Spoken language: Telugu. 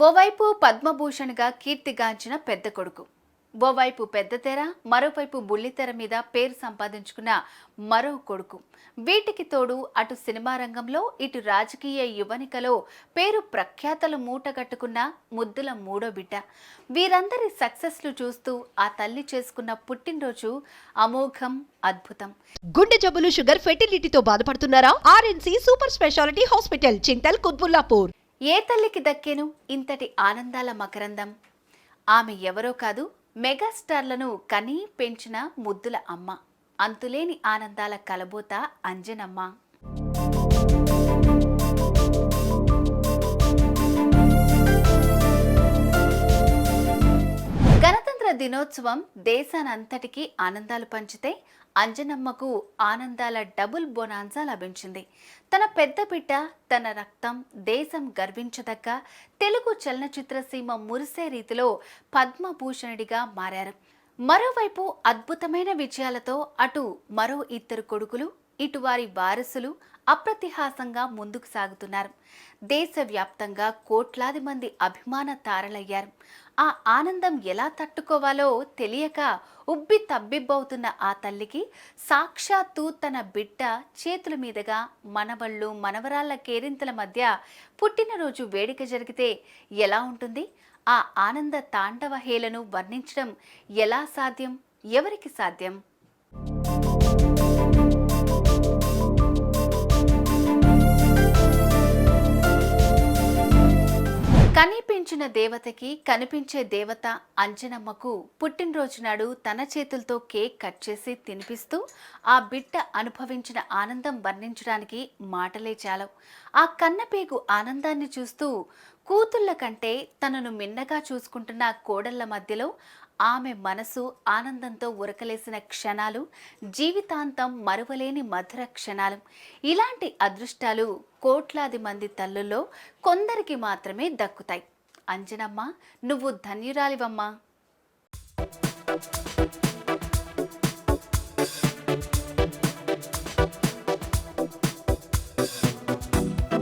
ఓవైపు పద్మభూషణ్గా కీర్తిగాంచిన పెద్ద కొడుకు, ఓవైపు పెద్ద తెర, మరోవైపు బుల్లితెర మీద పేరు సంపాదించుకున్న మరో కొడుకు. వీటికి తోడు అటు సినిమా రంగంలో ఇటు రాజకీయ యువనికలో పేరు ప్రఖ్యాతలు మూటగట్టుకున్న ముద్దుల మూడో బిడ్డ. వీరందరి సక్సెస్లు చూస్తూ ఆ తల్లి చేసుకున్న పుట్టినరోజు అమోఘం, అద్భుతం. గుండె జబ్బులు, షుగర్, ఫెర్టిలిటీతో బాధపడుతున్నారా? ఆర్ఎన్సి super speciality hospital, Chintal, Quthbullapur. ఏ తల్లికి దక్కేను ఇంతటి ఆనందాల మకరందం? ఆమె ఎవరో కాదు, మెగాస్టార్లను కనీ పెంచిన ముద్దుల అమ్మ, అంతులేని ఆనందాల కలబోత అంజనమ్మ. గణతంత్ర దినోత్సవం దేశానంతటికీ ఆనందాలు పంచితే అంజనమ్మకు ఆనందాల డబుల్ బొనాన్సా లభించింది. తన పెద్ద బిడ్డ, తన రక్తం, దేశం గర్వించదగ్గ తెలుగు చలనచిత్ర సీమ మురిసే రీతిలో పద్మభూషణుడిగా మారారు. మరోవైపు అద్భుతమైన విజయాలతో అటు మరో ఇద్దరు కొడుకులు, ఇటు వారి వారసులు అప్రతిహాసంగా ముందుకు సాగుతున్నారు. దేశవ్యాప్తంగా కోట్లాది మంది అభిమాన తారలయ్యారు. ఆ ఆనందం ఎలా తట్టుకోవాలో తెలియక ఉబ్బి తబ్బిబ్బవుతున్న ఆ తల్లికి సాక్షాత్తు తన బిడ్డ చేతుల మీదుగా మనవళ్ళు, మనవరాళ్ల కేరింతల మధ్య పుట్టినరోజు వేడుక జరిగితే ఎలా ఉంటుంది? ఆ ఆనంద తాండవ హేళను వర్ణించడం ఎలా సాధ్యం? ఎవరికి సాధ్యం? కనిపించిన దేవతకి కనిపించే దేవత అంజనమ్మకు పుట్టినరోజు నాడు తన చేతులతో కేక్ కట్ చేసి తినిపిస్తూ ఆ బిడ్డ అనుభవించిన ఆనందం వర్ణించడానికి మాటలే చాలవు. ఆ కన్నపేగు ఆనందాన్ని చూస్తూ కూతుళ్ళ కంటే తనను మిన్నగా చూసుకుంటున్న కోడళ్ల మధ్యలో ఆమె మనసు ఆనందంతో ఉరకలేసిన క్షణాలు జీవితాంతం మరువలేని మధుర క్షణాలు. ఇలాంటి అదృష్టాలు కోట్లాది మంది తల్లుల్లో కొందరికి మాత్రమే దక్కుతాయి. అంజనమ్మ, నువ్వు ధన్యురాలివమ్మా.